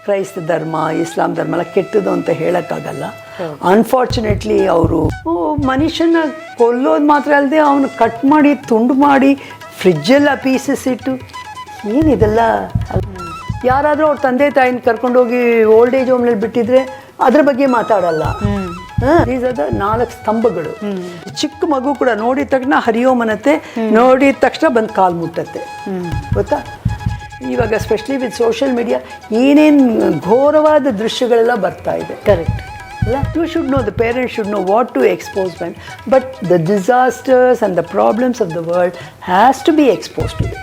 ಕ್ರೈಸ್ತ ಧರ್ಮ ಇಸ್ಲಾಂ ಧರ್ಮ ಎಲ್ಲ ಕೆಟ್ಟದು ಅಂತ ಹೇಳೋಕ್ಕಾಗಲ್ಲ. ಅನ್ಫಾರ್ಚುನೇಟ್ಲಿ ಅವರು ಮನುಷ್ಯನ ಕೊಲ್ಲೋದು ಮಾತ್ರ ಅಲ್ಲದೆ ಅವನು ಕಟ್ ಮಾಡಿ ತುಂಡು ಮಾಡಿ ಫ್ರಿಜ್ಜೆಲ್ಲ ಪೀಸಸ್ ಇಟ್ಟು ಏನಿದೆಲ್ಲ. ಯಾರಾದರೂ ಅವ್ರ ತಂದೆ ತಾಯಿನ ಕರ್ಕೊಂಡೋಗಿ ಓಲ್ಡ್ ಏಜ್ ಹೋಮ್ನಲ್ಲಿ ಬಿಟ್ಟಿದ್ರೆ ಅದ್ರ ಬಗ್ಗೆ ಮಾತಾಡಲ್ಲ. ದೀಸ್ ಆರ್ ದ 4 ಸ್ತಂಭಗಳು. ಚಿಕ್ಕ ಮಗು ಕೂಡ ನೋಡಿದ ತಕ್ಷಣ ಹರಿಯೋ ಮನತ್ತೆ, ನೋಡಿದ ತಕ್ಷಣ ಬಂದು ಕಾಲು ಮುಟ್ಟತ್ತೆ, ಗೊತ್ತಾ. ಇವಾಗ ಎಸ್ಪೆಷಲಿ ವಿತ್ ಸೋಷಿಯಲ್ ಮೀಡಿಯಾ ಏನೇನು ಘೋರವಾದ ದೃಶ್ಯಗಳೆಲ್ಲ ಬರ್ತಾ ಇದೆ. ಕರೆಕ್ಟ್ ಅಲ್ಲ, you should know, the parents should know what to expose them, but the disasters and the problems of the world has to be expose to it.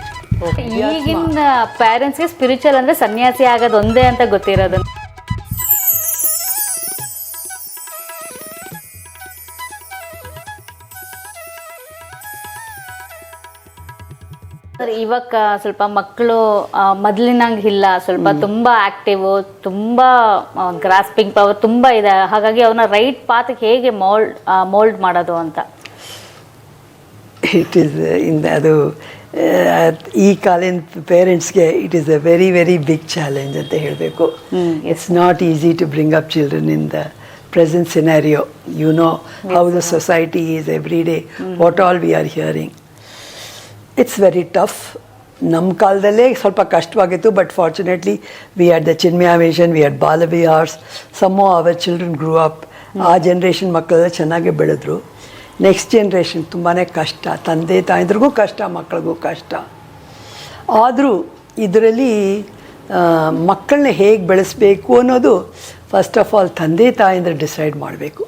ಈಗಿನ ಪ್ಯಾರೆಂಟ್ಸ್ಗೆ spiritual ಅಂದರೆ ಸನ್ಯಾಸಿ ಆಗೋದು ಒಂದೇ ಅಂತ ಗೊತ್ತಿರೋದು. ಇವಾಗ ಸ್ವಲ್ಪ ಮಕ್ಕಳು ಮೊದಲಿನಂಗೆ ಇಲ್ಲ, ಸ್ವಲ್ಪ ತುಂಬ ಆ್ಯಕ್ಟಿವು, ತುಂಬ ಗ್ರಾಸ್ಪಿಂಗ್ ಪವರ್ ತುಂಬ ಇದೆ. ಹಾಗಾಗಿ ಅವನ್ನ ರೈಟ್ ಪಾತ್ಗೆ ಹೇಗೆ ಮೋಲ್ಡ್ ಮಾಡೋದು ಅಂತ. ಇಟ್ ಈಸ್ ಅದು ಈ ಕಾಲಿನ ಪೇರೆಂಟ್ಸ್ಗೆ it is a very very big challenge ಅಂತ ಹೇಳಬೇಕು. It's not easy to bring up children in the present scenario. You know how the society is every day, what all we are hearing. It's very tough. ನಮ್ಮ ಕಾಲದಲ್ಲೇ ಸ್ವಲ್ಪ ಕಷ್ಟವಾಗಿತ್ತು, but fortunately we had the Chinmaya Mission, we had Balavihars, some our children grew up. ಆ generation ಮಕ್ಕಳೆಲ್ಲ ಚೆನ್ನಾಗೇ ಬೆಳೆದ್ರು. Next generation ತುಂಬಾ ಕಷ್ಟ, ತಂದೆ ತಾಯಿದ್ರಿಗೂ ಕಷ್ಟ, ಮಕ್ಕಳಿಗೂ ಕಷ್ಟ. ಆದರೂ ಇದರಲ್ಲಿ ಮಕ್ಕಳನ್ನ ಹೇಗೆ ಬೆಳೆಸಬೇಕು ಅನ್ನೋದು ಫಸ್ಟ್ ಆಫ್ ಆಲ್ ತಂದೆ ತಾಯಿಂದ ಡಿಸೈಡ್ ಮಾಡಬೇಕು.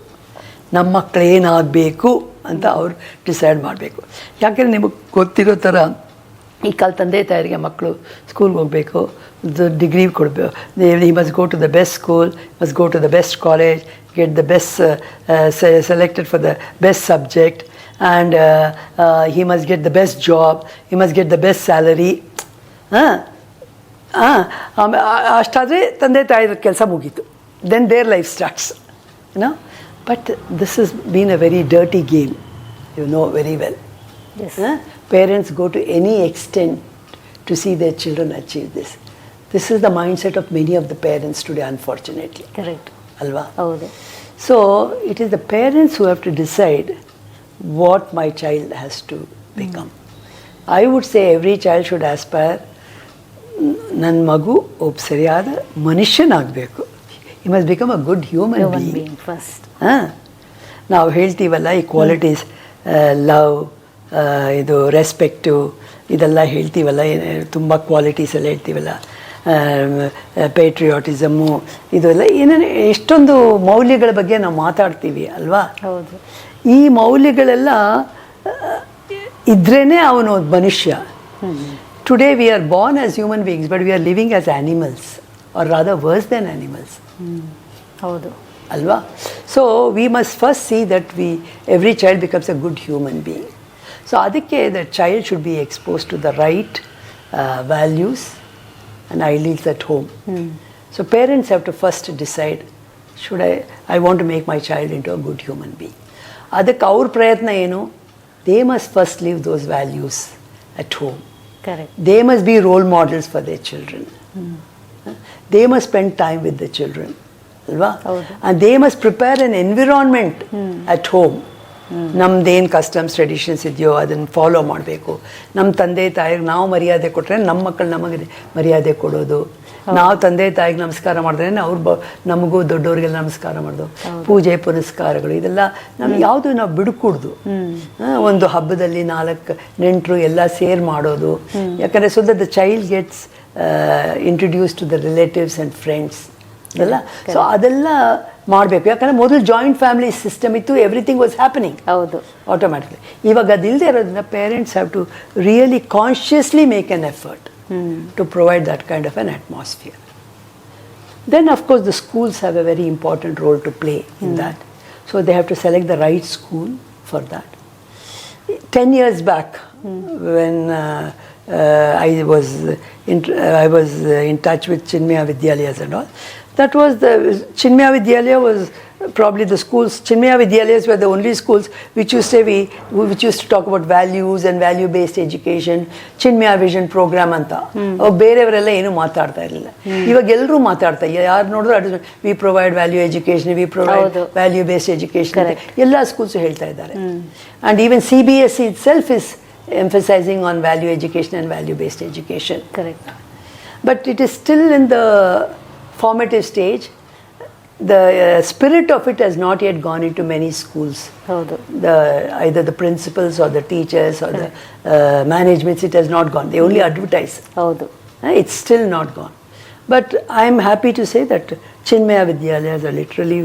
ನಮ್ಮ ಮಕ್ಕಳು ಏನಾಗಬೇಕು ಅಂತ ಅವ್ರು ಡಿಸೈಡ್ ಮಾಡಬೇಕು. ಯಾಕೆಂದರೆ ನಿಮಗೆ ಗೊತ್ತಿರೋ ಥರ ಈ ಕಾಲ ತಂದೆ ತಾಯರಿಗೆ ಮಕ್ಕಳು ಸ್ಕೂಲ್ಗೆ ಹೋಗಬೇಕು, ಡಿಗ್ರಿ ಕೊಡಬೇಕು, he must go to the best school, must go to the best college, get the best selected for the best subject, and he must get the best job, he must get the best salary. ಅಷ್ಟಾದರೆ ತಂದೆ ತಾಯಿದ ಕೆಲಸ ಮುಗೀತು. then their life starts, you know. But this has been a very dirty game, you know very well. Yes. Parents go to any extent to see their children achieve this. This is the mindset of many of the parents today, unfortunately. Correct. Alva. ಹೌದು. So it is the parents who have to decide what my child has to become. I would say every child should aspire, ನನ್ನ ಮಗು ಒಬ್ಬ ಸರಿಯಾದ ಮನುಷ್ಯನಾಗಬೇಕು. He must become a good human being first. ನಾವು ಹೇಳ್ತೀವಲ್ಲ ಈ qualities, love, ಇದು respect, ಇದೆಲ್ಲ ಹೇಳ್ತೀವಲ್ಲ, ತುಂಬ ಕ್ವಾಲಿಟೀಸ್ ಎಲ್ಲ ಹೇಳ್ತೀವಲ್ಲ, ಪೇಟ್ರಿಯಾಟಿಸಮ್ಮು, ಇದೆಲ್ಲ ಏನೇನು ಎಷ್ಟೊಂದು ಮೌಲ್ಯಗಳ ಬಗ್ಗೆ ನಾವು ಮಾತಾಡ್ತೀವಿ ಅಲ್ವಾ. ಹೌದು. ಈ ಮೌಲ್ಯಗಳೆಲ್ಲ ಇದ್ರೇ ಅವನು ಮನುಷ್ಯ. Today we are born as human beings, but we are living as animals, or rather worse than animals. ಹೌದು ಅಲ್ವಾ. So we must first see that every child becomes a good human being. So ಅದಕ್ಕೆ the child should be expose to the right values and ideals at home. So parents have to first decide, should I want to make my child into a good human being. ಅದಕ್ಕೆ ಅವ್ರ ಪ್ರಯತ್ನ ಏನು? They must first live those values at home. Correct. They must be role models for their children. They must spend time with the children. Alva? And they must prepare an environment at home. ನಮ್ದೇನು customs traditions ಇದೆಯೋ ಅದನ್ನು follow ಮಾಡಬೇಕು. ನಮ್ಮ ತಂದೆ ತಾಯಿಗೆ ನಾವು ಮರ್ಯಾದೆ ಕೊಟ್ಟರೆ ನಮ್ಮ ಮಕ್ಕಳು ನಮಗೆ ಮರ್ಯಾದೆ ಕೊಡೋದು. ನಾವು ತಂದೆ ತಾಯಿಗೆ ನಮಸ್ಕಾರ ಮಾಡಿದ್ರೆ ಅವ್ರು ನಮಗೂ ದೊಡ್ಡವ್ರಿಗೆಲ್ಲ ನಮಸ್ಕಾರ ಮಾಡೋದು. ಪೂಜೆ ಪುನಸ್ಕಾರಗಳು ಇದೆಲ್ಲ ನಮ್ಗೆ ಯಾವುದು ನಾವು ಬಿಡ್ಕೂಡ್ದು. ಒಂದು ಹಬ್ಬದಲ್ಲಿ 4 ನೆಂಟರು ಎಲ್ಲ ಸೇರ್ ಮಾಡೋದು. ಯಾಕಂದರೆ so that the child gets introduce to the relatives and friends ಎಲ್ಲ. ಸೊ ಅದೆಲ್ಲ ಮಾಡಬೇಕು. ಯಾಕಂದರೆ ಮೊದಲು ಜಾಯಿಂಟ್ ಫ್ಯಾಮಿಲಿ ಸಿಸ್ಟಮ್ ಇತ್ತು, ಎವ್ರಿಥಿಂಗ್ ವಾಸ್ ಹ್ಯಾಪನಿಂಗ್. ಹೌದು. ಆಟೋಮ್ಯಾಟಿಕ್ಲಿ. ಇವಾಗ ಅದಿಲ್ಲದೆ ಇರೋದ್ರಿಂದ parents have to really consciously make an effort to provide that kind of an atmosphere. Then of course the schools have a very important role to play in that. So they have to select the right school for that. 10 years back, when I was in touch with Chinmaya Vidyalaya and all, that was the Chinmaya Vidyalaya was probably the schools, Chinmaya Vidyalayas were the only schools which used to talk about values and value-based education, Chinmaya Vision program ಅಂತ. ಬೇರೆಯವರೆಲ್ಲ ಏನು ಮಾತಾಡ್ತಾ ಇರಲಿಲ್ಲ. ಇವಾಗ ಎಲ್ಲರೂ ಮಾತಾಡ್ತಾ, ಯಾರು ನೋಡಿದ್ರು we provide value education, we provide value based education, ಎಲ್ಲ ಸ್ಕೂಲ್ಸ್ ಹೇಳ್ತಾ ಇದ್ದಾರೆ. And even CBSE itself is emphasizing on value education and value-based education. Correct. But it is still in the formative stage. The spirit of it has not yet gone into many schools. Either the principals or the teachers or the managements, it has not gone. They only advertise. It's still not gone. But I'm happy to say that Chinmaya Vidyalayas are literally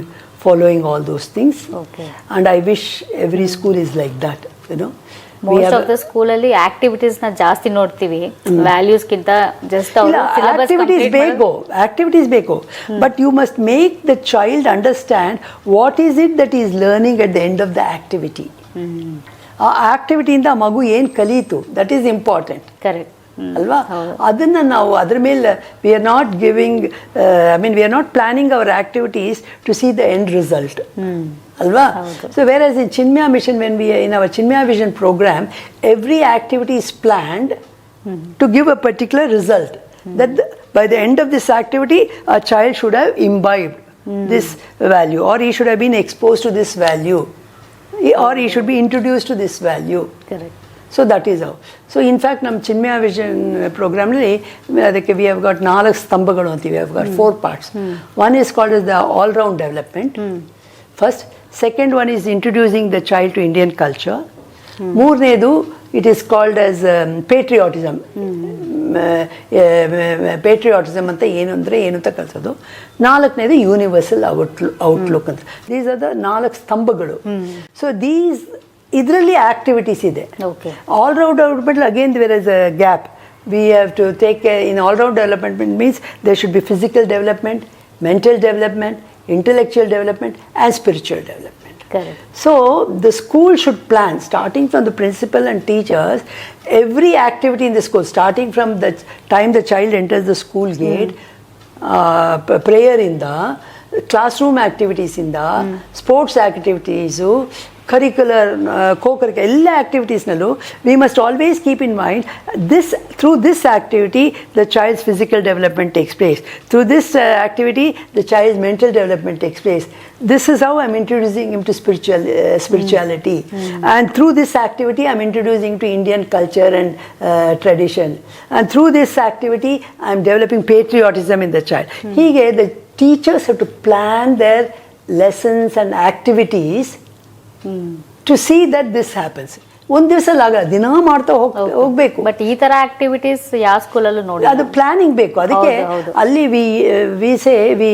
following all those things. Okay. And I wish every school is like that, you know. Most of the ಸ್ಕೂಲಲ್ಲಿ activities ನ ಜಾಸ್ತಿ ನೋಡ್ತೀವಿ, values ಗಿಂತ just activities ಬೇಕು. But you must make the child understand what is it that is learning at the end of the activity. ಆ ಆಕ್ಟಿವಿಟಿಯಿಂದ ಮಗು ಏನು ಕಲಿಯಿತು, ದಟ್ ಈಸ್ ಇಂಪಾರ್ಟೆಂಟ್. ಕರೆಕ್ಟ್ ಅಲ್ವಾ? ಅದನ್ನು ನಾವು ಅದ್ರ ಮೇಲೆ we are not giving, we are not planning our activities to see the end result. Alva? So whereas in Chinmaya Mission, when we are in our Chinmaya Vision program, every activity is planned to give a particular result. That by the end of this activity, a child should have imbibed this value, or he should have been exposed to this value, or he should be introduced to this value. Correct. So that is how. So in fact, ನಮ್ಮ Chinmaya Vision program ಅದಕ್ಕೆ we have got 4 ಸ್ತಂಭಗಳು ಅಂತೀವಿ. We have got 4 parts. One is called as the all-round development. First. Second one is introducing the child to Indian culture. ಮೂರನೇದು it is called as patriotism. Patriotism ಅಂತ ಏನು ಅಂದರೆ ಏನು ಅಂತ ಕಲಿಸೋದು. 4ನೇದು ಯೂನಿವರ್ಸಲ್ ಔಟ್ಲುಕ್ ಅಂತ. ದೀಸ್ ಆರ್ ದ 4 ಸ್ತಂಭಗಳು. ಸೊ ಇದರಲ್ಲಿ ಆಕ್ಟಿವಿಟೀಸ್ ಇದೆ. All round development again there is a gap. We have to take in all round development means there should be physical development, mental development, intellectual development and spiritual development. Correct. So the school should plan, starting from the principal and teachers, every activity in the school, starting from the time the child enters the school gate, prayer in the classroom activities in the sports activities, curricular, co-curricular, ಎಲ್ಲ ಆಕ್ಟಿವಿಟೀಸ್ನಲ್ಲೂ we must always keep in mind through this activity the child's physical development takes place. Through this activity the child's mental development takes place. This is how I'm introducing him to spirituality. And through this activity I'm introducing him to Indian culture and tradition. And through this activity I'm developing patriotism in the child. ಹೀಗೆ the teachers have to plan their lessons and activities to see that this happens. ಒಂದು ದಿವಸ ಆಗಲ್ಲ, ದಿನ ಮಾಡ್ತಾ ಹೋಗ್ಬೇಕು. But ಈ ತರ activities ಯಾವ ಸ್ಕೂಲಲ್ಲೂ ನೋಡಿ, ಅದು ಪ್ಲಾನಿಂಗ್ ಬೇಕು. ಅದಕ್ಕೆ ಅಲ್ಲಿ we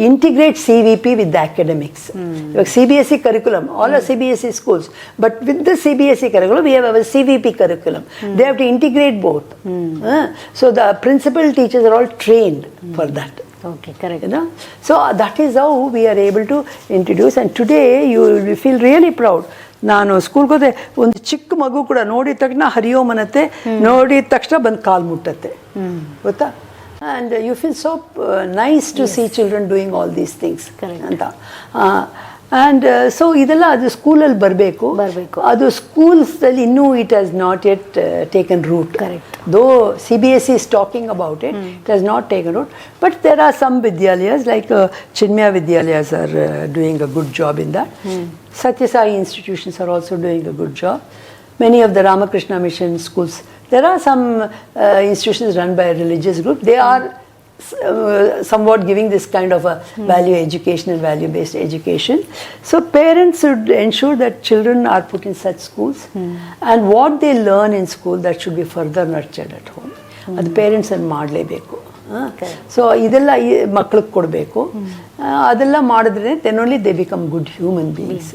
integrate CVP with the academics. ಇವಾಗ CBSE curriculum, all are CBSE schools, but with the CBSE curriculum we have our CVP curriculum. They have to integrate both. So the principal teachers are all trained for that. Okay, correct. You know? So that is how we are able to introduce, and today you will feel really proud. ನಾನು ಸ್ಕೂಲ್ಗೆ ಹೋದೆ, ಒಂದು ಚಿಕ್ಕ ಮಗು ಕೂಡ ನೋಡಿದ ತಕ್ಷಣ ಹರಿಯೋಮ್ ಅನ್ನತ್ತೆ, ನೋಡಿದ ತಕ್ಷಣ ಬಂದು ಕಾಲು ಮುಟ್ಟತ್ತೆ, ಗೊತ್ತಾ? And you feel so nice to see children doing all these things ಅಂತ. ಆ್ಯಂಡ್ ಸೊ ಇದೆಲ್ಲ ಅದು ಸ್ಕೂಲಲ್ಲಿ ಬರಬೇಕು. ಅದು ಸ್ಕೂಲ್ಸಲ್ಲಿ ಇನ್ನೂ it has not yet taken root. Correct. Though CBSE is talking about it, it has not taken root. But there are some Vidyalayas like Chinmaya Vidyalayas are doing a good job in that. Satya Sai institutions are also doing a good job. Many of the Ramakrishna Mission schools, there are some institutions run by a religious group. They are somewhat giving this kind of a value education and value based education. So parents should ensure that children are put in such schools, and what they learn in school that should be further nurtured at home. ಅದು parents ಅನ್ನು ಮಾಡಲೇಬೇಕು. So ಇದೆಲ್ಲ ಮಕ್ಕಳಿಗೆ ಕೊಡಬೇಕು. ಅದೆಲ್ಲ ಮಾಡಿದ್ರೆ then only they become good human beings.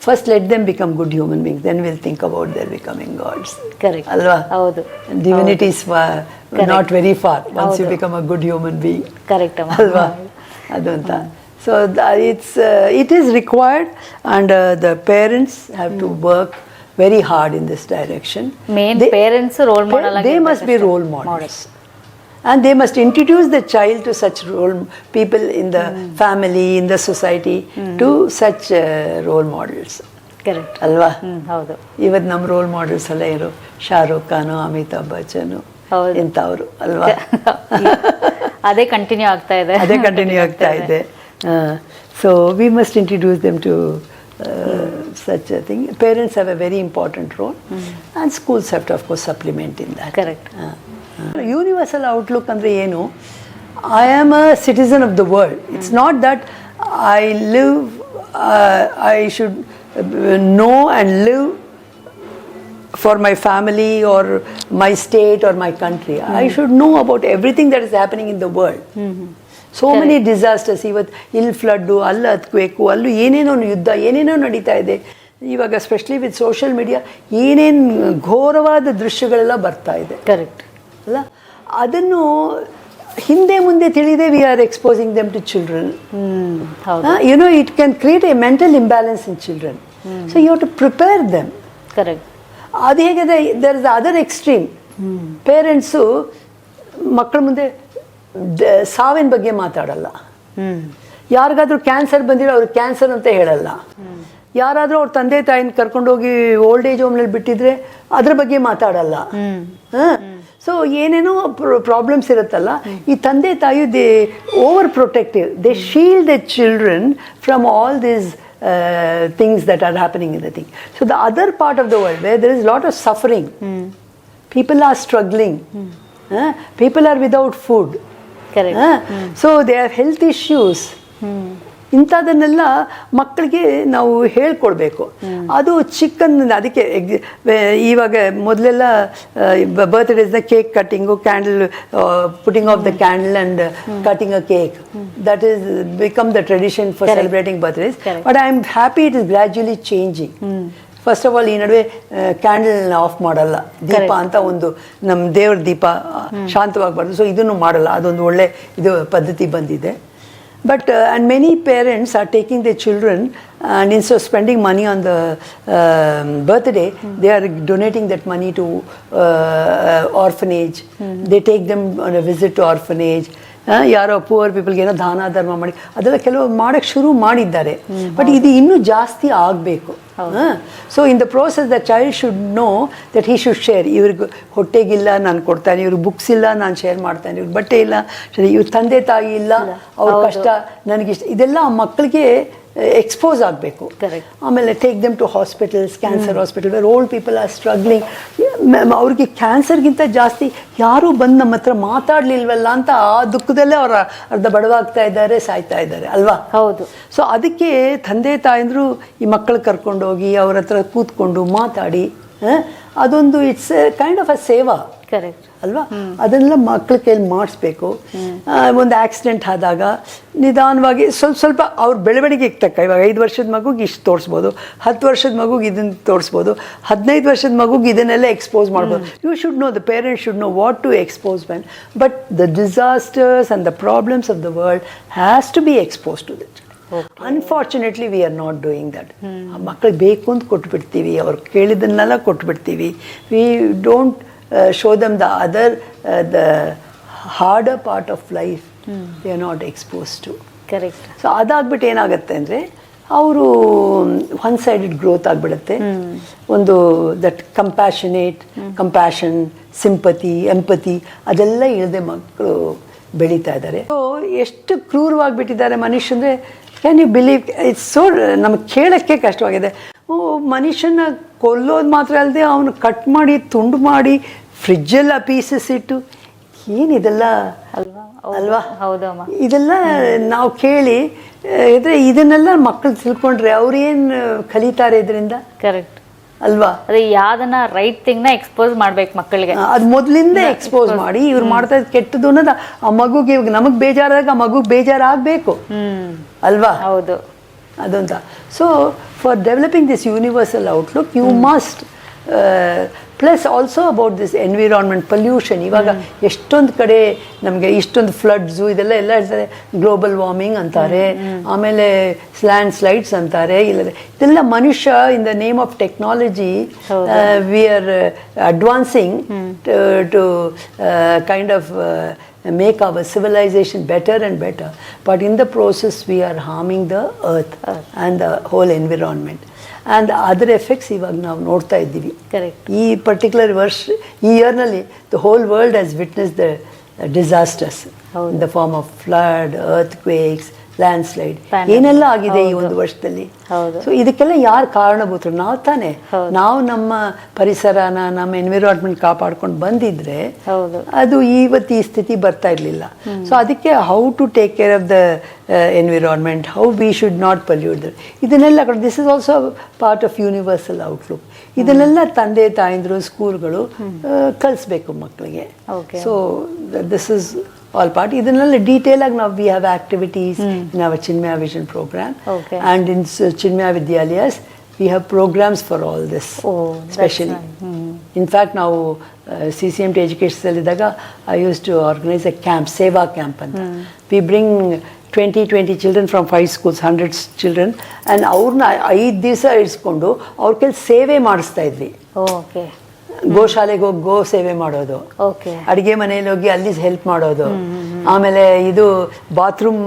First let them become good human beings, then we'll think about their becoming gods. Correct. Alva? Haudu. Divinity is not very far once you become a good human being. Correct. Alva? Adanta. So it is required, and the parents have to work very hard in this direction. Main parents role model. They must be role models. and they must introduce the child to such role people in the family, in the society, to such role models. Correct ಅಲ್ವಾ? ಹೌದು. ಇವತ್ತು ನಮ್ಮ roll models ಎಲ್ಲ ಇರೋ ಶಾರುಖ್ ಖಾನು, ಅಮಿತಾಬ್ ಬಚ್ಚನ್, ಇಂಥವ್ರು ಅಲ್ವಾ? ಅದೇ continue ಆಗ್ತಾ ಇದೆ. ಅದೇ ಕಂಟಿನ್ಯೂ ಆಗ್ತಾ ಇದೆ. So we must introduce them to such a thing. Parents have a very important role, and schools have to of course supplement in that. Correct. Universal outlook andre ಏನು? I am a citizen of the world. It's not that I live, I should know and live for my family or my state or my country. I should know about everything that is happening in the world. So many disasters, ಇವತ್ತು ಇಲ್ಲಿ flood, ಅಲ್ಲಿ ಹತ್ಬೇಕು, ಅಲ್ಲೂ ಏನೇನೋ ಯುದ್ಧ, ಏನೇನೋ ನಡೀತಾ ಇದೆ. ಇವಾಗ ಸ್ಪೆಷಲಿ ವಿತ್ ಸೋಷಿಯಲ್ ಮೀಡಿಯಾ ಏನೇನು ಘೋರವಾದ ದೃಶ್ಯಗಳೆಲ್ಲ ಬರ್ತಾ ಇದೆ. ಕರೆಕ್ಟ್ ಅಲ್ಲ, ಅದನ್ನು ಹಿಂದೆ ಮುಂದೆ ತಿಳಿದೇ we are exposing them to children. You know, it can create a mental imbalance in children. So you have to prepare them. Correct. ಅದು ಹೇಗಿದೆ, there is other extreme. Parents ಮಕ್ಕಳ ಮುಂದೆ ಸಾವಿನ ಬಗ್ಗೆ ಮಾತಾಡಲ್ಲ. ಯಾರಿಗಾದ್ರೂ ಕ್ಯಾನ್ಸರ್ ಬಂದಿರೋ ಅವ್ರಿಗೆ ಕ್ಯಾನ್ಸರ್ ಅಂತ ಹೇಳಲ್ಲ. ಯಾರಾದರೂ ಅವ್ರ ತಂದೆ ತಾಯಿನ ಕರ್ಕೊಂಡೋಗಿ ಓಲ್ಡ್ ಏಜ್ ಹೋಮ್ನಲ್ಲಿ ಬಿಟ್ಟಿದ್ರೆ ಅದ್ರ ಬಗ್ಗೆ ಮಾತಾಡಲ್ಲ. ಸೊ ಏನೇನೋ ಪ್ರಾಬ್ಲಮ್ಸ್ ಇರುತ್ತಲ್ಲ, ಈ ತಂದೆ ತಾಯಿ they over protective, they shield the children from all these things that are happening in the thing. So the other part of the world where there is a lot of suffering, people are struggling, people are without food, correct. So they have health issues. ಇಂಥದನ್ನೆಲ್ಲ ಮಕ್ಕಳಿಗೆ ನಾವು ಹೇಳ್ಕೊಡ್ಬೇಕು. ಅದು ಚಿಕ್ಕಂದ, ಅದಕ್ಕೆ ಇವಾಗ ಮೊದಲೆಲ್ಲ ಬರ್ತ್ಡೇಸ್ನ cake cutting, candle putting off the candle and cutting a cake, that is become the tradition for celebrating birthdays. But I am happy it is gradually changing. First of all ಈ ನಡುವೆ ಕ್ಯಾಂಡಲ್ನ ಆಫ್ ಮಾಡಲ್ಲ, ದೀಪ ಅಂತ ಒಂದು ನಮ್ಮ ದೇವ್ರ ದೀಪ ಶಾಂತವಾಗಬಾರ್ದು, so ಇದನ್ನು ಮಾಡಲ್ಲ. ಅದೊಂದು ಒಳ್ಳೆ ಇದು ಪದ್ಧತಿ ಬಂದಿದೆ. But and many parents are taking their children, and instead of spending money on the birthday, they are donating that money to orphanage. They take them on a visit to orphanage. ಯಾರೋ poor ಪೀಪಲ್ಗೆ ಏನೋ ದಾನ ಧರ್ಮ ಮಾಡಿ ಅದೆಲ್ಲ ಕೆಲವು ಮಾಡೋಕ್ಕೆ ಶುರು ಮಾಡಿದ್ದಾರೆ. ಬಟ್ ಇದು ಇನ್ನೂ ಜಾಸ್ತಿ ಆಗಬೇಕು. So in the process the child should know that he should share. ಇವ್ರಿಗೆ ಹೊಟ್ಟೆಗಿಲ್ಲ ನಾನು ಕೊಡ್ತಾನೆ, ಇವ್ರಿಗೆ ಬುಕ್ಸ್ ಇಲ್ಲ ನಾನು ಶೇರ್ ಮಾಡ್ತಾನೆ, ಇವ್ರಿಗೆ ಬಟ್ಟೆ ಇಲ್ಲ, ಇವ್ರ ತಂದೆ ತಾಯಿ ಇಲ್ಲ, ಅವ್ರ ಕಷ್ಟ ನನಗಿಷ್ಟ, ಇದೆಲ್ಲ ಆ ಮಕ್ಕಳಿಗೆ ಎಕ್ಸ್ಪೋಸ್ ಆಗಬೇಕು. ಆಮೇಲೆ take them to hospitals, cancer hospital where old people are struggling. ಅವ್ರಿಗೆ ಕ್ಯಾನ್ಸರ್ಗಿಂತ ಜಾಸ್ತಿ ಯಾರೂ ಬಂದು ನಮ್ಮ ಹತ್ರ ಮಾತಾಡಲಿಲ್ವಲ್ಲ ಅಂತ ಆ ದುಃಖದಲ್ಲೇ ಅವರ ಅರ್ಧ ಬಡವಾಗ್ತಾ ಇದ್ದಾರೆ, ಸಾಯ್ತಾ ಇದ್ದಾರೆ ಅಲ್ವಾ? ಹೌದು. ಸೊ ಅದಕ್ಕೆ ತಂದೆ ತಾಯಂದ್ರು ಈ ಮಕ್ಕಳು ಕರ್ಕೊಂಡೋಗಿ ಅವ್ರ ಹತ್ರ ಕೂತ್ಕೊಂಡು ಮಾತಾಡಿ, ಅದೊಂದು ಇಟ್ಸ್ ಕೈಂಡ್ ಆಫ್ ಅ ಸೇವಾ. ಕರೆಕ್ಟ್ ಅಲ್ವಾ? ಅದನ್ನೆಲ್ಲ ಮಕ್ಕಳ ಕೈಯಲ್ಲಿ ಮಾಡಿಸ್ಬೇಕು. ಒಂದು ಆಕ್ಸಿಡೆಂಟ್ ಆದಾಗ ನಿಧಾನವಾಗಿ ಸ್ವಲ್ಪ ಅವ್ರ ಬೆಳವಣಿಗೆಗೆ ತಕ್ಕ, ಇವಾಗ 5 ವರ್ಷದ ಮಗುಗೆ ಇಷ್ಟು ತೋರಿಸ್ಬೋದು, 10 ವರ್ಷದ ಮಗುಗೆ ಇದನ್ನು ತೋರಿಸ್ಬೋದು, 15 ವರ್ಷದ ಮಗುಗೆ ಇದನ್ನೆಲ್ಲ ಎಕ್ಸ್ಪೋಸ್ ಮಾಡ್ಬೋದು. You should know, the parents should know what to expose when. But the disasters and the problems of the world has to be expose to it. Unfortunately we are not doing that. ಮಕ್ಕಳಿಗೆ ಬೇಕು ಅಂತ ಕೊಟ್ಬಿಡ್ತೀವಿ, ಅವ್ರು ಕೇಳಿದ್ದನ್ನೆಲ್ಲ ಕೊಟ್ಬಿಡ್ತೀವಿ. We don't show them the other, the harder part of life they are not exposed to. Correct. So ಅದಾಗ್ಬಿಟ್ಟು ಏನಾಗುತ್ತೆ ಅಂದರೆ ಅವರು ಒನ್ ಸೈಡೆಡ್ ಗ್ರೋತ್ ಆಗಿಬಿಡುತ್ತೆ. ಒಂದು ದಟ್ ಕಂಪ್ಯಾಷನ್, ಸಿಂಪತಿ, ಎಂಪತಿ ಅದೆಲ್ಲ ಇಲ್ಲದೆ ಮಕ್ಕಳು ಬೆಳೀತಾ ಇದ್ದಾರೆ. ಸೊ ಎಷ್ಟು ಕ್ರೂರವಾಗಿಬಿಟ್ಟಿದ್ದಾರೆ ಮನುಷ್ಯಂದರೆ, can you believe? It's so, ನಮಗೆ ಕೇಳೋಕ್ಕೆ ಕಷ್ಟವಾಗಿದೆ. ಮನುಷ್ಯನ ಕೊಲ್ಲೋದು ಮಾತ್ರ ಅಲ್ಲದೆ ಅವನು ಕಟ್ ಮಾಡಿ ತುಂಡು ಮಾಡಿ ಫ್ರಿಜ್ಜೆಲ್ಲ ಪೀಸಸ್ ಇಟ್ಟು, ಏನಿದೆಲ್ಲ ಅಲ್ವಾ? ಇದೆಲ್ಲ ನಾವು ಕೇಳಿ ಇದ್ರೆ ಇದನ್ನೆಲ್ಲ ಮಕ್ಕಳು ತಿಳ್ಕೊಂಡ್ರೆ ಅವ್ರೇನು ಕಲಿತಾರೆ ಇದರಿಂದ? ಕರೆಕ್ಟ್ ಅಲ್ವಾ? ಅದೇ ಯಾವ್ದನ್ನ ರೈಟ್ ಥಿಂಗ್ ನ ಎಕ್ಸ್ಪೋಸ್ ಮಾಡ್ಬೇಕು ಮಕ್ಕಳಿಗೆ. ಅದು ಮೊದಲಿಂದ ಎಕ್ಸ್ಪೋಸ್ ಮಾಡಿ ಇವ್ರು ಮಾಡ್ತಾ ಇದ್ ಕೆಟ್ಟದ್ದು ಅನ್ನೋದು ಆ ಮಗುಗೆ, ಇವಾಗ ನಮಗ್ ಬೇಜಾರಾಗ ಆ ಮಗುಗೆ ಬೇಜಾರಾಗಬೇಕು ಅಲ್ವಾ? ಹೌದು, ಅದಂತ. So for developing this universal outlook you must plus also about this environment pollution. ಇವಾಗ ಎಷ್ಟೊಂದು ಕಡೆ ನಮಗೆ ಇಷ್ಟೊಂದು ಫ್ಲಡ್ಸು ಇದೆಲ್ಲ ಹೇಳ್ತಾರೆ, ಗ್ಲೋಬಲ್ ವಾರ್ಮಿಂಗ್ ಅಂತಾರೆ, ಆಮೇಲೆ ಲ್ಯಾಂಡ್ ಸ್ಲೈಡ್ಸ್ ಅಂತಾರೆ. ಇದೆಲ್ಲ ಮನುಷ್ಯ in the name of technology we are advancing to kind of make our civilization better and better, but in the process we are harming the earth and the whole environment, and the other effects ivaga ನಾವು ನೋಡ್ತಾ ಇದ್ದೀವಿ. ಈ particular ಈ ಇಯರ್ನಲ್ಲಿ the whole world has witnessed the disasters in the form of flood, earthquakes, landslide, ಏನೆಲ್ಲ ಆಗಿದೆ ಈ ಒಂದು ವರ್ಷದಲ್ಲಿ. ಸೊ ಇದಕ್ಕೆಲ್ಲ ಯಾರು ಕಾರಣಭೂತರು? ನಾವು ತಾನೇ. ನಾವು ನಮ್ಮ ಪರಿಸರನ, ನಮ್ಮ ಎನ್ವಿರಾನ್ಮೆಂಟ್ ಕಾಪಾಡ್ಕೊಂಡು ಬಂದಿದ್ರೆ ಅದು ಇವತ್ತು ಈ ಸ್ಥಿತಿ ಬರ್ತಾ ಇರಲಿಲ್ಲ. ಸೊ ಅದಕ್ಕೆ how to take care of the environment, how we should not pollute that, ಇದನ್ನೆಲ್ಲ this is also part of universal outlook. ಇದನ್ನೆಲ್ಲ ತಂದೆ ತಾಯಂದಿರು ಸ್ಕೂಲ್ಗಳು ಕಲಿಸ್ಬೇಕು ಮಕ್ಕಳಿಗೆ. So this is all part. ಇದನ್ನೆಲ್ಲ ಡೀಟೇಲ್ ಆಗಿ ನಾವು we have activities in our Chinmaya vision program, and in Chinmaya Vidyalayas we have programs for all this specially. In fact ನಾವು CCMT ಎಜುಕೇಷನ್ಸಲ್ಲಿದ್ದಾಗ I use to organise a camp, ಸೇವಾ ಕ್ಯಾಂಪ್ ಅಂತ. V bring 20 children from 5 schools, 100 children, and ಅವ್ರನ್ನ 5 ದಿವಸ ಇರಿಸ್ಕೊಂಡು ಅವ್ರ ಕೈಲಿ ಸೇವೆ ಮಾಡಿಸ್ತಾ ಇದ್ವಿ. ಗೋಶಾಲೆಗೆ ಹೋಗಿ ಗೋ ಸೇವೆ ಮಾಡೋದು, ಅಡುಗೆ ಮನೆಯಲ್ಲಿ ಹೋಗಿ ಅಲ್ಲಿ ಹೆಲ್ಪ್ ಮಾಡೋದು, ಆಮೇಲೆ ಇದು ಬಾತ್ರೂಮ್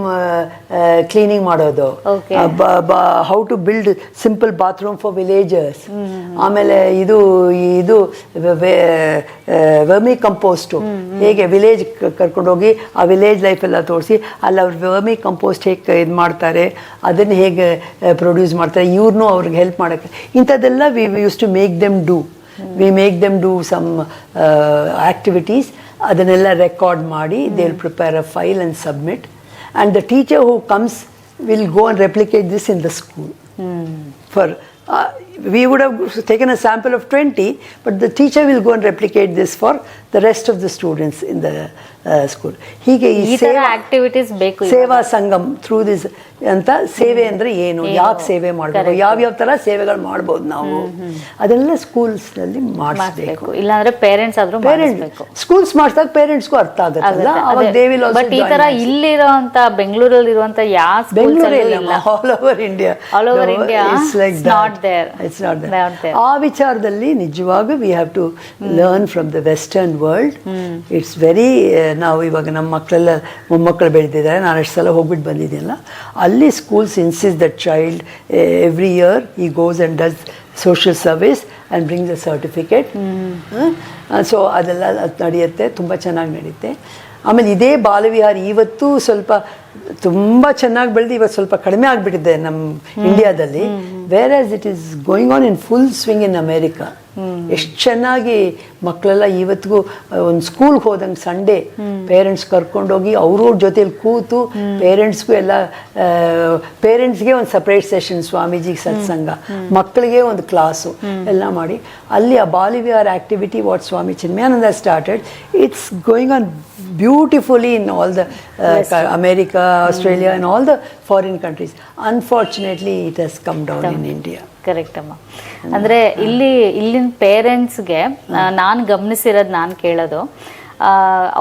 ಕ್ಲೀನಿಂಗ್ ಮಾಡೋದು, how to build simple bathroom for villagers, ಆಮೇಲೆ ಇದು ವರ್ಮಿ ಕಂಪೋಸ್ಟು ಹೇಗೆ ವಿಲೇಜ್ ಕರ್ಕೊಂಡೋಗಿ ಆ ವಿಲೇಜ್ ಲೈಫ್ ಎಲ್ಲ ತೋರಿಸಿ ಅಲ್ಲಿ ಅವ್ರು ವರ್ಮಿ ಕಂಪೋಸ್ಟ್ ಹೇಗೆ ಇದು ಮಾಡ್ತಾರೆ, ಅದನ್ನು ಹೇಗೆ ಪ್ರೊಡ್ಯೂಸ್ ಮಾಡ್ತಾರೆ, ಇವ್ರನ್ನೂ ಅವ್ರಿಗೆ ಹೆಲ್ಪ್ ಮಾಡೋಕ್ಕೆ, ಇಂಥದ್ದೆಲ್ಲ we use to make them do. We make them do some activities, adanella record ಮಾಡಿ, they'll prepare a file and submit, and the teacher who comes will go and replicate this in the school. For we would have taken a sample of 20, but the teacher will go and replicate this for the rest of the students in the school. ಹೀಗೆ ಈ activities ಬೇಕು. ಸೇವಾ Sangam through this ಅಂತ. ಸೇವೆ ಅಂದ್ರೆ ಏನು, ಯಾಕೆ ಸೇವೆ ಮಾಡಬೇಕು, ಯಾವ್ಯಾವ ತರ ಸೇವೆಗಳು ಮಾಡ್ಬೋದು ನಾವು, ಅದೆಲ್ಲ ಸ್ಕೂಲ್ಸ್ ನಲ್ಲಿ ಮಾಡಿಸ್ಬೇಕು. ಇಲ್ಲಾಂದ್ರೆ ಪೇರೆಂಟ್ಸ್ ಸ್ಕೂಲ್ಸ್ ಮಾಡಿಸಿದಾಗ ಪೇರೆಂಟ್ಸ್ಗೂ ಅರ್ಥ ಆಗುತ್ತಲ್ಲ. ಅವಾಗ ದೇ ವಿಲ್ ಆಲ್ಸೋ. ಬಟ್ ಈ ತರ ಇಲ್ಲಿರೋಂತ ಬೆಂಗಳೂರಲ್ಲಿ ಇರುವಂತ ಯಾವ ಬೆಂಗಳೂರಲ್ಲಿ all over India it's like not there. It's not there. ಆ ವಿಚಾರದಲ್ಲಿ ನಿಜವಾಗೂ we have to learn from the western world. It's very, ನಾವು ಇವಾಗ ನಮ್ಮ ಮಕ್ಕಳೆಲ್ಲ ಮೊಮ್ಮಕ್ಕಳು ಬೆಳೆದಿದ್ದಾರೆ, ನಾನು ಎಷ್ಟು ಸಲ ಹೋಗ್ಬಿಟ್ಟು ಬಂದಿದ್ದೀನಲ್ಲ, ಅಲ್ಲಿ schools insist that child every year he goes and does social service and brings a certificate. So ಅದೆಲ್ಲ ನಡೆಯುತ್ತೆ, ತುಂಬ ಚೆನ್ನಾಗಿ ನಡೆಯುತ್ತೆ. ಆಮೇಲೆ ಇದೇ ಬಾಲವಿಹಾರ ಇವತ್ತು ಸ್ವಲ್ಪ ತುಂಬ ಚೆನ್ನಾಗಿ ಬೆಳೆದು ಇವತ್ತು ಸ್ವಲ್ಪ ಕಡಿಮೆ ಆಗಿಬಿಟ್ಟಿದೆ ನಮ್ಮ ಇಂಡಿಯಾದಲ್ಲಿ. Wear as it is going on in full swing in America. ಎಷ್ಟು ಚೆನ್ನಾಗಿ ಮಕ್ಕಳೆಲ್ಲ ಇವತ್ತಿಗೂ ಒಂದು ಸ್ಕೂಲ್ಗೆ ಹೋದಂಗೆ ಸಂಡೇ ಪೇರೆಂಟ್ಸ್ ಕರ್ಕೊಂಡೋಗಿ ಅವ್ರ ಜೊತೆಲಿ ಕೂತು ಪೇರೆಂಟ್ಸ್ಗೂ ಎಲ್ಲ, ಪೇರೆಂಟ್ಸ್ಗೆ ಒಂದು ಸಪ್ರೇಟ್ ಸೆಷನ್, ಸ್ವಾಮೀಜಿಗೆ ಸತ್ಸಂಗ, ಮಕ್ಕಳಿಗೆ ಒಂದು ಕ್ಲಾಸು ಎಲ್ಲ ಮಾಡಿ ಅಲ್ಲಿ ಆ Balavihar activity what Swami Chinmayananda started, it's going on beautifully in all the America, Australia and all the foreign countries. Unfortunately it has come down in India. Correct ಅಮ್ಮ. ಅಂದರೆ ಇಲ್ಲಿನ ಪೇರೆಂಟ್ಸ್ಗೆ ನಾನು ಗಮನಿಸಿರೋದು, ನಾನು ಕೇಳೋದು,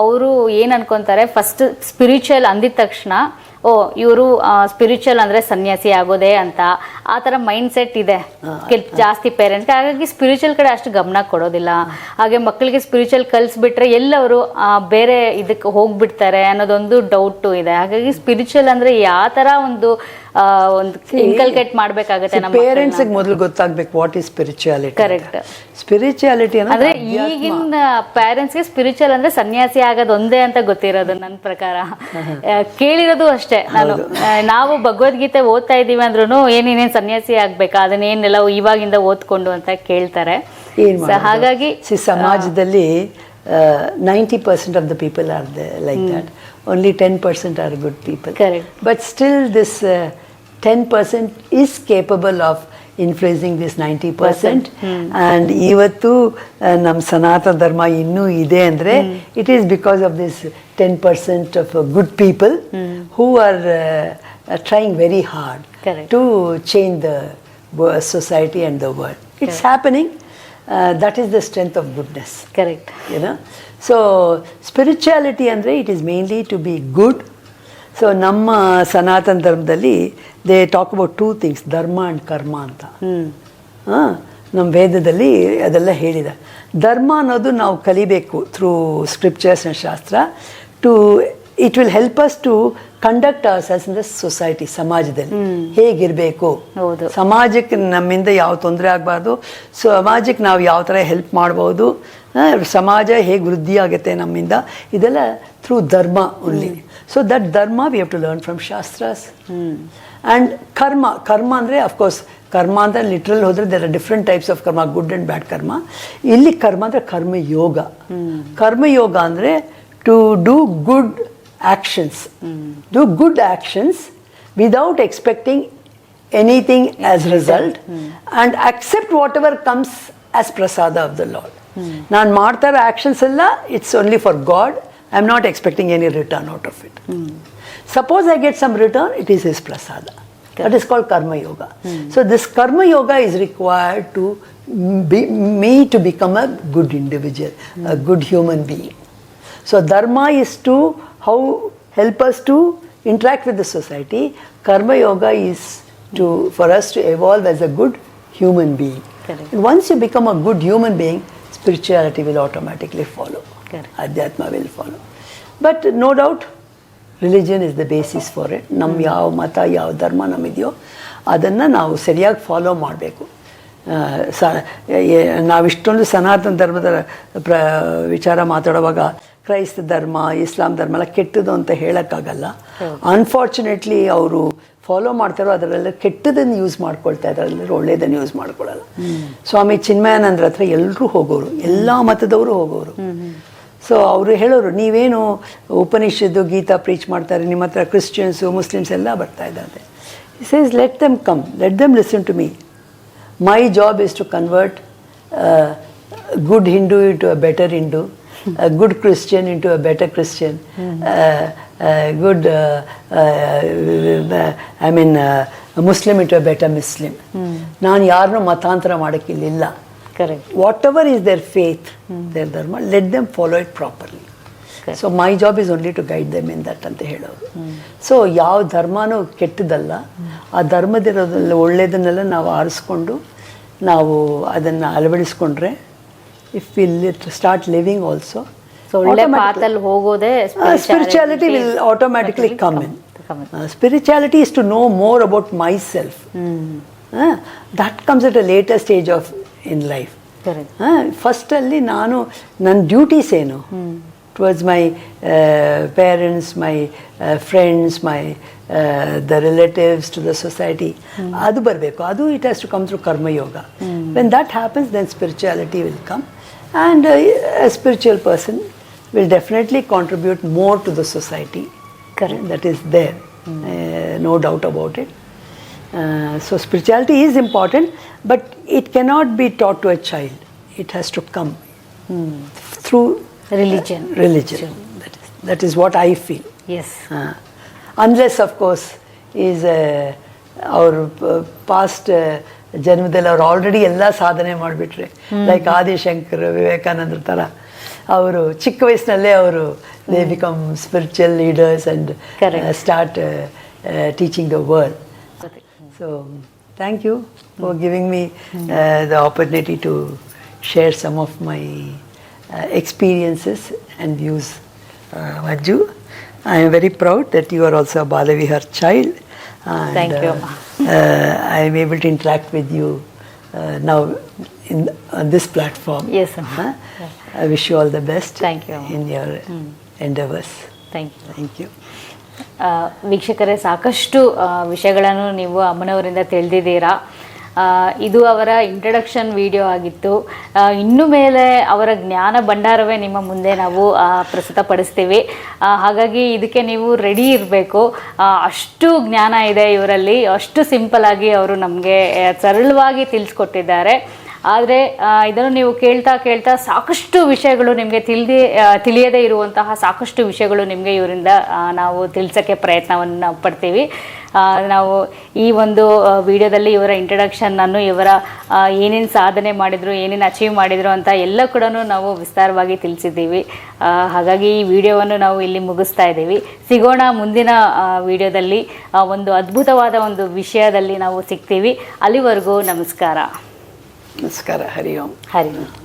ಅವರು ಏನು ಅನ್ಕೊತಾರೆ, ಫಸ್ಟ್ ಸ್ಪಿರಿಚುವಲ್ ಅಂದಿದ ತಕ್ಷಣ ಓ ಇವರು ಸ್ಪಿರಿಚುವಲ್ ಅಂದರೆ ಸನ್ಯಾಸಿ ಆಗೋದೇ ಅಂತ ಆ ಥರ ಮೈಂಡ್ ಸೆಟ್ ಇದೆ ಜಾಸ್ತಿ ಪೇರೆಂಟ್ಸ್ಗೆ. ಹಾಗಾಗಿ ಸ್ಪಿರಿಚುವಲ್ ಕಡೆ ಅಷ್ಟು ಗಮನ ಕೊಡೋದಿಲ್ಲ. ಹಾಗೆ ಮಕ್ಕಳಿಗೆ ಸ್ಪಿರಿಚುವಲ್ ಕಲಿಸ್ಬಿಟ್ರೆ ಎಲ್ಲವರು ಬೇರೆ ಇದಕ್ಕೆ ಹೋಗ್ಬಿಡ್ತಾರೆ ಅನ್ನೋದೊಂದು ಡೌಟು ಇದೆ. ಹಾಗಾಗಿ ಸ್ಪಿರಿಚುವಲ್ ಅಂದರೆ ಯಾವ ಥರ ಒಂದು ಇನ್ಕಲ್ಕೇಟ್ ಮಾಡಬೇಕಾಗುತ್ತೆ ನಮ್ಮ ಪೇರೆಂಟ್ಸ್ಗೆ ಮೊದಲು ಗೊತ್ತಾಗಬೇಕು what is spirituality. Correct. Spirituality ಅಂದರೆ ಈಗಿನ ಪೇರೆಂಟ್ಸ್ಗೆ ಸ್ಪಿರಿಚುವಲ್ ಅಂದರೆ ಸನ್ಯಾಸಿ ಆಗೋದು ಒಂದೇ ಅಂತ ಗೊತ್ತಿರೋದು ನನ್ನ ಪ್ರಕಾರ. ಕೇಳಿರೋದು ಅಷ್ಟೇ ನಾನು. ನಾವು ಭಗವದ್ಗೀತೆ ಓದ್ತಾ ಇದ್ದೀವಿ ಅಂದ್ರೂ ಏನೇನೇನು ಸನ್ಯಾಸಿ ಆಗ್ಬೇಕಾ, ಅದನ್ನೇನೆಲ್ಲ ಇವಾಗಿಂದ ಓದ್ಕೊಂಡು ಅಂತ ಕೇಳ್ತಾರೆ. ಹಾಗಾಗಿ ಸಮಾಜದಲ್ಲಿ 90% of the people are there like that. Only 10% are good people. Correct. But still this 10% is capable of influencing this 90%. And ಇವತ್ತು ನಮ್ಮ ಸನಾತನ ಧರ್ಮ ಇನ್ನೂ ಇದೆ ಅಂದರೆ it is because of this 10% of good people who are trying very hard to change the society and the world. It's happening. that is the strength of goodness. Correct. You know, so spirituality ಅಂದರೆ it is mainly to be good. So ನಮ್ಮ ಸನಾತನ ಧರ್ಮದಲ್ಲಿ they talk about 2 things, dharma and karma ಅಂತ. ನಮ್ಮ ವೇದದಲ್ಲಿ ಅದೆಲ್ಲ ಹೇಳಿದೆ. ಧರ್ಮ ಅನ್ನೋದು ನಾವು ಕಲಿಬೇಕು through scriptures and shastra. To it will help us to conduct ourselves in the society, ಸಮಾಜದಲ್ಲಿ ಹೇಗಿರಬೇಕು, ಸಮಾಜಕ್ಕೆ ನಮ್ಮಿಂದ ಯಾವ ತೊಂದರೆ ಆಗಬಾರ್ದು, ಸಮಾಜಕ್ಕೆ ನಾವು ಯಾವ ಥರ ಹೆಲ್ಪ್ ಮಾಡ್ಬೋದು, ಸಮಾಜ ಹೇಗೆ ವೃದ್ಧಿ ಆಗುತ್ತೆ ನಮ್ಮಿಂದ, ಇದೆಲ್ಲ through dharma only. So that dharma we have to learn from shastras. And karma ಅಂದರೆ ಅಫ್ಕೋರ್ಸ್ ಕರ್ಮ ಅಂತ ಲಿಟ್ರಲ್ ಹೋದರೆ there are different types of karma, good and bad karma. ಇಲ್ಲಿ ಕರ್ಮ ಅಂದರೆ ಕರ್ಮಯೋಗ. ಕರ್ಮಯೋಗ ಅಂದರೆ to do good actions, do good actions without expecting anything as result, and accept whatever comes as prasada of the Lord. ನಾನು ಮಾಡ್ತಾ ಇರೋ actions ಎಲ್ಲ it's only for God, I am not expecting any return out of it. Suppose I get some return, it is his prasad. That is called karma yoga. So this karma yoga is required to me to become a good individual, a good human being. So dharma is to how help us to interact with the society. Karma yoga is for us to evolve as a good human being. Correct. And once you become a good human being, spirituality will automatically follow. Correct. Adhyatma will follow. But no doubt religion is the basis for it. ನಮ್ಮ ಯಾವ ಮತ ಯಾವ ಧರ್ಮ ನಮ್ಮಿದೆಯೋ ಅದನ್ನು ನಾವು ಸರಿಯಾಗಿ follow ಮಾಡಬೇಕು. ನಾವಿಷ್ಟೊಂದು ಸನಾತನ ಧರ್ಮದ ವಿಚಾರ ಮಾತಾಡುವಾಗ ಕ್ರೈಸ್ತ ಧರ್ಮ, ಇಸ್ಲಾಂ ಧರ್ಮ ಎಲ್ಲ ಕೆಟ್ಟದು ಅಂತ ಹೇಳೋಕ್ಕಾಗಲ್ಲ. ಅನ್ಫಾರ್ಚುನೇಟ್ಲಿ ಅವರು ಫಾಲೋ ಮಾಡ್ತಾರೋ ಅದರಲ್ಲ ಕೆಟ್ಟದನ್ನು ಯೂಸ್ ಮಾಡ್ಕೊಳ್ತಾ ಇದ್ದಾರೆ, ಒಳ್ಳೆಯದನ್ನು ಯೂಸ್ ಮಾಡ್ಕೊಳ್ಳಲ್ಲ. ಸ್ವಾಮಿ ಚಿನ್ಮಯಾನಂದ್ರ ಹತ್ರ ಎಲ್ಲರೂ ಹೋಗೋರು, ಎಲ್ಲ ಮತದವರು ಹೋಗೋರು. ಸೊ ಅವರು ಹೇಳೋರು, ನೀವೇನು ಉಪನಿಷತ್ತು ಗೀತಾ ಪ್ರೀಚ್ ಮಾಡ್ತಾರೆ, ನಿಮ್ಮ ಹತ್ರ ಕ್ರಿಶ್ಚಿಯನ್ಸು ಮುಸ್ಲಿಮ್ಸ್ ಎಲ್ಲ ಬರ್ತಾ ಇದ್ದಾರೆ. He says, let them come, let them listen to me. My job is to convert a good Hindu into a better Hindu, a good Christian into a better Christian, a good, a Muslim into a better Muslim. ನಾನು ಯಾರನ್ನೂ ಮತಾಂತರ ಮಾಡೋಕ್ಕಿಲ್ಲ. Correct. Whatever is their faith, their dharma, let them follow it properly. Correct. So my job is only to guide them in that ಅಂತ ಹೇಳೋದು. So ಯಾವ ಧರ್ಮನೂ ಕೆಟ್ಟದಲ್ಲ, ಆ ಧರ್ಮದಿರೋದ್ರಲ್ಲಿ ಒಳ್ಳೆಯದನ್ನೆಲ್ಲ ನಾವು ಆರಿಸ್ಕೊಂಡು ನಾವು ಅದನ್ನು ಅಳವಡಿಸ್ಕೊಂಡ್ರೆ, if will start living also, ಒಳ್ಳೆ ಪಾತಲ್ಲಿ ಹೋಗೋದೇ spirituality will automatically come in. Spirituality is to know more about myself. That comes at a later stage of in life. ಫಸ್ಟಲ್ಲಿ ನಾನು ನನ್ನ ಡ್ಯೂಟೀಸ್ ಏನು towards my parents, my friends, my the relatives, to the society, ಅದು ಬರಬೇಕು. ಅದು it has to come through karmayoga. When that happens, then spirituality will come, and a spiritual person will definitely contribute more to the society. Correct. That is there, no doubt about it. So spirituality is important, but it cannot be taught to a child. It has to come through religion. That is what I feel. Yes. Unless of course is our past ಜನ್ಮದಲ್ಲಿ ಅವ್ರು already ಎಲ್ಲ ಸಾಧನೆ ಮಾಡಿಬಿಟ್ರೆ, like Adishankar, ವಿವೇಕಾನಂದ್ರ ಥರ ಅವರು ಚಿಕ್ಕ ವಯಸ್ಸಿನಲ್ಲೇ ಅವರು they become spiritual leaders and start teaching the world. So thank you for giving me the opportunity to share some of my experiences and views. Manju, I am very proud that you are also a Balavihar child. And, thank you. I am able to interact with you now on this platform. Yes. I wish you all the best. Thank you. In your endeavors. Thank you. Thank you. ವೀಕ್ಷಕರೇ, ಸಾಕಷ್ಟು ವಿಷಯಗಳನ್ನು ನೀವು ಅಮ್ಮನವರಿಂದ ತಿಳಿದಿದ್ದೀರಾ. ಇದು ಅವರ introduction video ಆಗಿತ್ತು. ಇನ್ನು ಮೇಲೆ ಅವರ ಜ್ಞಾನ ಭಂಡಾರವೇ ನಿಮ್ಮ ಮುಂದೆ ನಾವು ಪ್ರಸ್ತುತಪಡಿಸ್ತೀವಿ. ಹಾಗಾಗಿ ಇದಕ್ಕೆ ನೀವು ರೆಡಿ ಇರಬೇಕು. ಅಷ್ಟು ಜ್ಞಾನ ಇದೆ ಇವರಲ್ಲಿ, ಅಷ್ಟು ಸಿಂಪಲ್ ಆಗಿ ಅವರು ನಮಗೆ ಸರಳವಾಗಿ ತಿಳಿಸ್ಕೊಟ್ಟಿದ್ದಾರೆ. ಆದರೆ ಇದನ್ನು ನೀವು ಕೇಳ್ತಾ ಕೇಳ್ತಾ ಸಾಕಷ್ಟು ವಿಷಯಗಳು ನಿಮಗೆ ತಿಳಿಯದೇ ಇರುವಂತಹ ಸಾಕಷ್ಟು ವಿಷಯಗಳು ನಿಮಗೆ ಇವರಿಂದ ನಾವು ತಿಳಿಸೋಕ್ಕೆ ಪ್ರಯತ್ನವನ್ನು ಪಡ್ತೀವಿ. ನಾವು ಈ ಒಂದು ವಿಡಿಯೋದಲ್ಲಿ ಇವರ ಇಂಟ್ರಡಕ್ಷನ್ನನ್ನು, ಇವರ ಏನೇನು ಸಾಧನೆ ಮಾಡಿದರು, ಏನೇನು ಅಚೀವ್ ಮಾಡಿದರು ಅಂತ ಎಲ್ಲ ಕೂಡ ನಾವು ವಿಸ್ತಾರವಾಗಿ ತಿಳಿಸಿದ್ದೀವಿ. ಹಾಗಾಗಿ ಈ ವಿಡಿಯೋವನ್ನು ನಾವು ಇಲ್ಲಿ ಮುಗಿಸ್ತಾ ಇದ್ದೀವಿ. ಸಿಗೋಣ ಮುಂದಿನ ವಿಡಿಯೋದಲ್ಲಿ ಒಂದು ಅದ್ಭುತವಾದ ಒಂದು ವಿಷಯದಲ್ಲಿ ನಾವು ಸಿಗ್ತೀವಿ. ಅಲ್ಲಿವರೆಗೂ ನಮಸ್ಕಾರ. ನಮಸ್ಕಾರ. ಹರಿ ಓಂ. ಹರಿ ಓಂ.